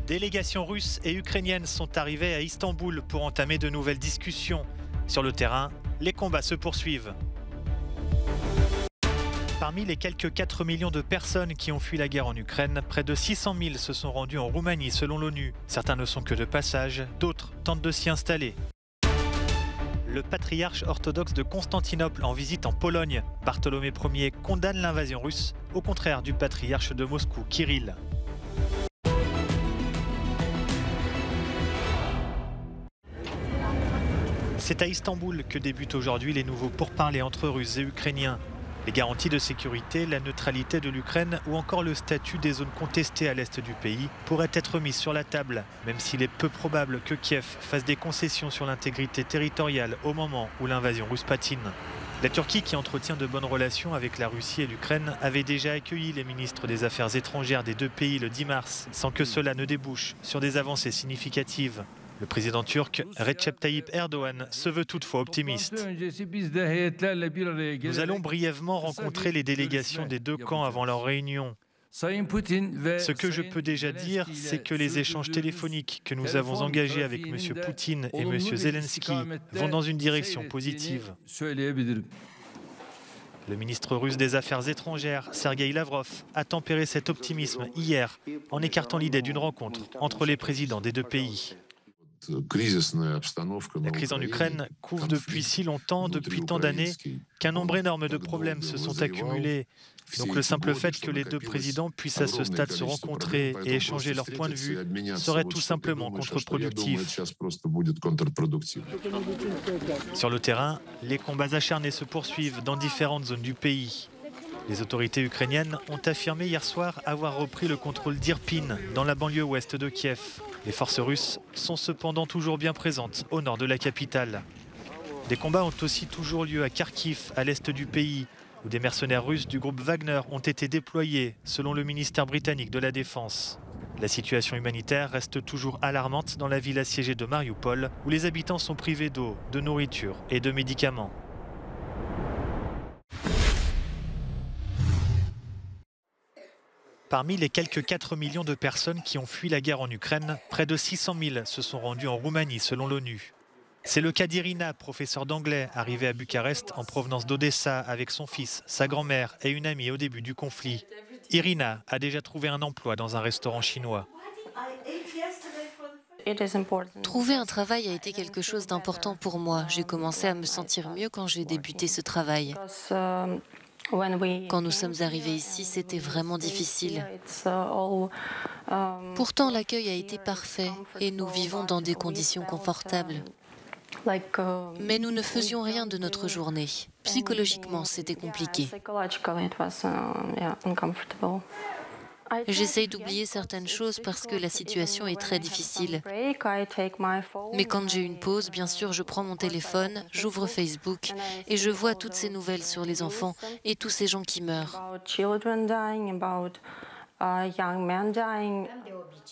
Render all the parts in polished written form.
Délégations russes et ukrainiennes sont arrivées à Istanbul pour entamer de nouvelles discussions. Sur le terrain, les combats se poursuivent. Parmi les quelques 4 millions de personnes qui ont fui la guerre en Ukraine, près de 600 000 se sont rendus en Roumanie selon l'ONU. Certains ne sont que de passage, d'autres tentent de s'y installer. Le patriarche orthodoxe de Constantinople en visite en Pologne. Bartholomé Ier condamne l'invasion russe, au contraire du patriarche de Moscou, Kirill. C'est à Istanbul que débutent aujourd'hui les nouveaux pourparlers entre Russes et Ukrainiens. Les garanties de sécurité, la neutralité de l'Ukraine ou encore le statut des zones contestées à l'est du pays pourraient être mises sur la table, même s'il est peu probable que Kiev fasse des concessions sur l'intégrité territoriale au moment où l'invasion russe patine. La Turquie, qui entretient de bonnes relations avec la Russie et l'Ukraine, avait déjà accueilli les ministres des Affaires étrangères des deux pays le 10 mars, sans que cela ne débouche sur des avancées significatives. Le président turc, Recep Tayyip Erdogan, se veut toutefois optimiste. Nous allons brièvement rencontrer les délégations des deux camps avant leur réunion. Ce que je peux déjà dire, c'est que les échanges téléphoniques que nous avons engagés avec M. Poutine et M. Zelensky vont dans une direction positive. Le ministre russe des Affaires étrangères, Sergueï Lavrov, a tempéré cet optimisme hier en écartant l'idée d'une rencontre entre les présidents des deux pays. La crise en Ukraine couvre depuis si longtemps, depuis tant d'années, qu'un nombre énorme de problèmes se sont accumulés. Donc le simple fait que les deux présidents puissent à ce stade se rencontrer et échanger leurs points de vue serait tout simplement contre-productif. Sur le terrain, les combats acharnés se poursuivent dans différentes zones du pays. Les autorités ukrainiennes ont affirmé hier soir avoir repris le contrôle d'Irpin, dans la banlieue ouest de Kiev. Les forces russes sont cependant toujours bien présentes au nord de la capitale. Des combats ont aussi toujours lieu à Kharkiv, à l'est du pays, où des mercenaires russes du groupe Wagner ont été déployés, selon le ministère britannique de la Défense. La situation humanitaire reste toujours alarmante dans la ville assiégée de Mariupol, où les habitants sont privés d'eau, de nourriture et de médicaments. Parmi les quelques 4 millions de personnes qui ont fui la guerre en Ukraine, près de 600 000 se sont rendus en Roumanie selon l'ONU. C'est le cas d'Irina, professeure d'anglais, arrivée à Bucarest en provenance d'Odessa avec son fils, sa grand-mère et une amie au début du conflit. Irina a déjà trouvé un emploi dans un restaurant chinois. Trouver un travail a été quelque chose d'important pour moi. J'ai commencé à me sentir mieux quand j'ai débuté ce travail. Quand nous sommes arrivés ici, c'était vraiment difficile. Pourtant, l'accueil a été parfait et nous vivons dans des conditions confortables. Mais nous ne faisions rien de notre journée. Psychologiquement, c'était compliqué. J'essaye d'oublier certaines choses parce que la situation est très difficile. Mais quand j'ai une pause, bien sûr, je prends mon téléphone, j'ouvre Facebook et je vois toutes ces nouvelles sur les enfants et tous ces gens qui meurent.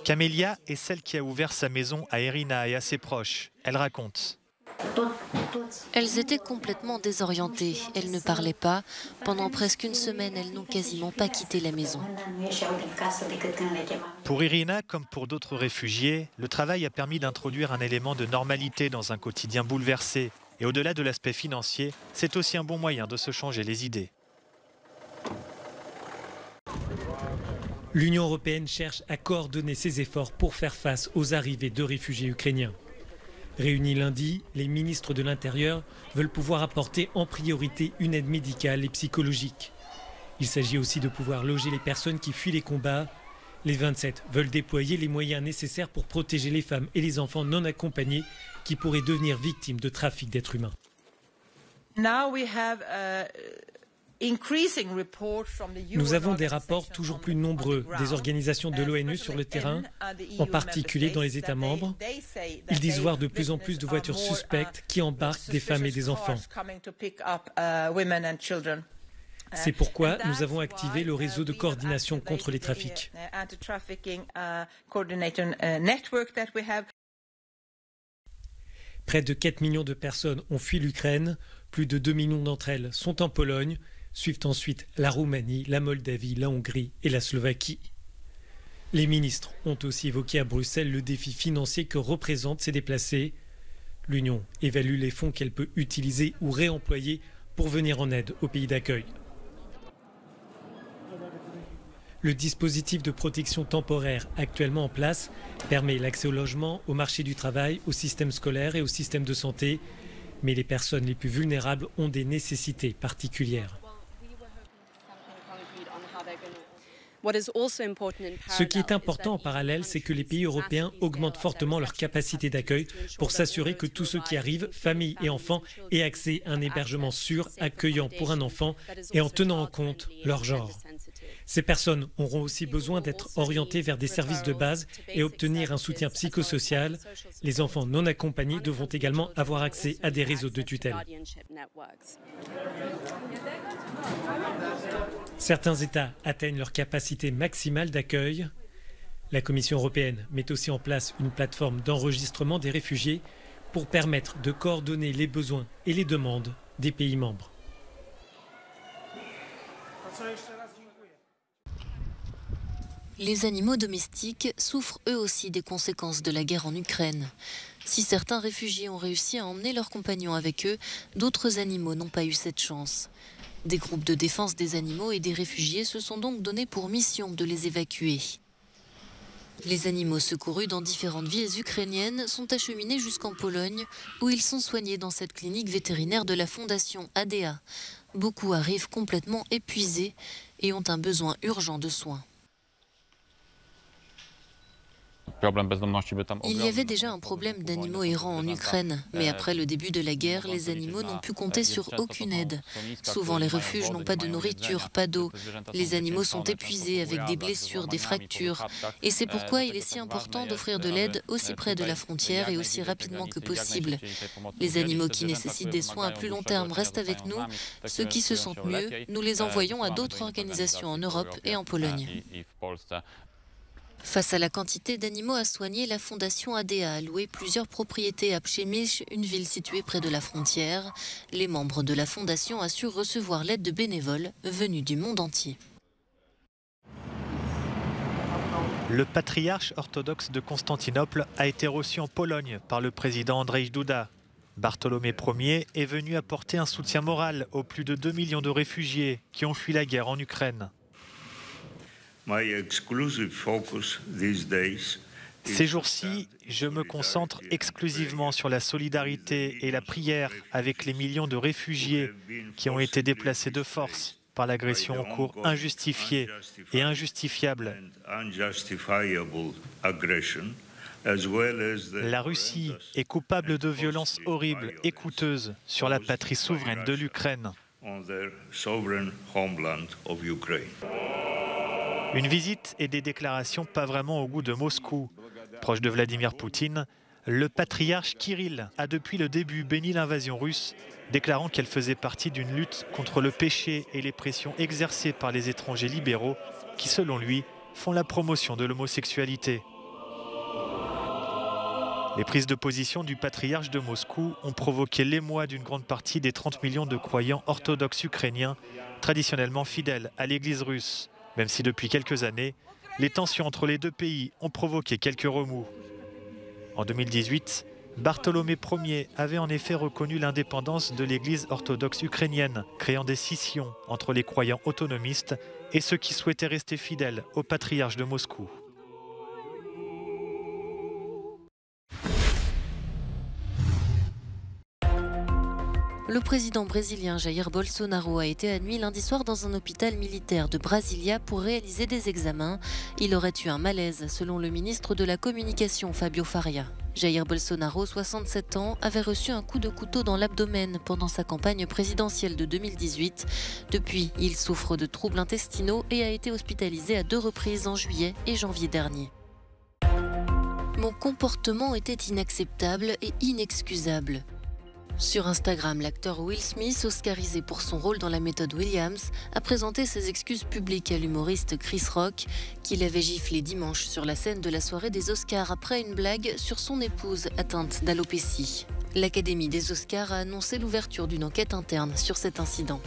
Camélia est celle qui a ouvert sa maison à Irina et à ses proches. Elle raconte. Elles étaient complètement désorientées. Elles ne parlaient pas. Pendant presque une semaine, elles n'ont quasiment pas quitté la maison. Pour Irina, comme pour d'autres réfugiés, le travail a permis d'introduire un élément de normalité dans un quotidien bouleversé. Et au-delà de l'aspect financier, c'est aussi un bon moyen de se changer les idées. L'Union européenne cherche à coordonner ses efforts pour faire face aux arrivées de réfugiés ukrainiens. Réunis lundi, les ministres de l'Intérieur veulent pouvoir apporter en priorité une aide médicale et psychologique. Il s'agit aussi de pouvoir loger les personnes qui fuient les combats. Les 27 veulent déployer les moyens nécessaires pour protéger les femmes et les enfants non accompagnés qui pourraient devenir victimes de trafic d'êtres humains. Nous avons des rapports toujours plus nombreux des organisations de l'ONU sur le terrain, en particulier dans les États membres. Ils disent voir de plus en plus de voitures suspectes qui embarquent des femmes et des enfants. C'est pourquoi nous avons activé le réseau de coordination contre les trafics. Près de 4 millions de personnes ont fui l'Ukraine, plus de 2 millions d'entre elles sont en Pologne. Suivent ensuite la Roumanie, la Moldavie, la Hongrie et la Slovaquie. Les ministres ont aussi évoqué à Bruxelles le défi financier que représentent ces déplacés. L'Union évalue les fonds qu'elle peut utiliser ou réemployer pour venir en aide aux pays d'accueil. Le dispositif de protection temporaire actuellement en place permet l'accès au logement, au marché du travail, au système scolaire et au système de santé. Mais les personnes les plus vulnérables ont des nécessités particulières. Ce qui est important en parallèle, c'est que les pays européens augmentent fortement leur capacité d'accueil pour s'assurer que tous ceux qui arrivent, familles et enfants, aient accès à un hébergement sûr, accueillant pour un enfant et en tenant en compte leur genre. Ces personnes auront aussi besoin d'être orientées vers des services de base et obtenir un soutien psychosocial. Les enfants non accompagnés devront également avoir accès à des réseaux de tutelle. Certains États atteignent leur capacité maximale d'accueil. La Commission européenne met aussi en place une plateforme d'enregistrement des réfugiés pour permettre de coordonner les besoins et les demandes des pays membres. Les animaux domestiques souffrent eux aussi des conséquences de la guerre en Ukraine. Si certains réfugiés ont réussi à emmener leurs compagnons avec eux, d'autres animaux n'ont pas eu cette chance. Des groupes de défense des animaux et des réfugiés se sont donc donnés pour mission de les évacuer. Les animaux secourus dans différentes villes ukrainiennes sont acheminés jusqu'en Pologne, où ils sont soignés dans cette clinique vétérinaire de la fondation ADA. Beaucoup arrivent complètement épuisés et ont un besoin urgent de soins. Il y avait déjà un problème d'animaux errants en Ukraine, mais après le début de la guerre, les animaux n'ont pu compter sur aucune aide. Souvent, les refuges n'ont pas de nourriture, pas d'eau. Les animaux sont épuisés avec des blessures, des fractures. Et c'est pourquoi il est si important d'offrir de l'aide aussi près de la frontière et aussi rapidement que possible. Les animaux qui nécessitent des soins à plus long terme restent avec nous. Ceux qui se sentent mieux, nous les envoyons à d'autres organisations en Europe et en Pologne. Face à la quantité d'animaux à soigner, la fondation ADA a loué plusieurs propriétés à Przemyśl, une ville située près de la frontière. Les membres de la fondation assurent recevoir l'aide de bénévoles venus du monde entier. Le patriarche orthodoxe de Constantinople a été reçu en Pologne par le président Andrzej Duda. Bartholomé Ier est venu apporter un soutien moral aux plus de 2 millions de réfugiés qui ont fui la guerre en Ukraine. Ces jours-ci, je me concentre exclusivement sur la solidarité et la prière avec les millions de réfugiés qui ont été déplacés de force par l'agression en cours injustifiée et injustifiable. La Russie est coupable de violences horribles et coûteuses sur la patrie souveraine de l'Ukraine. Une visite et des déclarations pas vraiment au goût de Moscou. Proche de Vladimir Poutine, le patriarche Kirill a depuis le début béni l'invasion russe, déclarant qu'elle faisait partie d'une lutte contre le péché et les pressions exercées par les étrangers libéraux qui, selon lui, font la promotion de l'homosexualité. Les prises de position du patriarche de Moscou ont provoqué l'émoi d'une grande partie des 30 millions de croyants orthodoxes ukrainiens, traditionnellement fidèles à l'Église russe. Même si depuis quelques années, les tensions entre les deux pays ont provoqué quelques remous. En 2018, Bartholomé Ier avait en effet reconnu l'indépendance de l'Église orthodoxe ukrainienne, créant des scissions entre les croyants autonomistes et ceux qui souhaitaient rester fidèles au patriarche de Moscou. Le président brésilien Jair Bolsonaro a été admis lundi soir dans un hôpital militaire de Brasilia pour réaliser des examens. Il aurait eu un malaise, selon le ministre de la Communication Fabio Faria. Jair Bolsonaro, 67 ans, avait reçu un coup de couteau dans l'abdomen pendant sa campagne présidentielle de 2018. Depuis, il souffre de troubles intestinaux et a été hospitalisé à 2 reprises en juillet et janvier dernier. Mon comportement était inacceptable et inexcusable. Sur Instagram, l'acteur Will Smith, oscarisé pour son rôle dans La Méthode Williams, a présenté ses excuses publiques à l'humoriste Chris Rock, qui l'avait giflé dimanche sur la scène de la soirée des Oscars après une blague sur son épouse atteinte d'alopécie. L'Académie des Oscars a annoncé l'ouverture d'une enquête interne sur cet incident.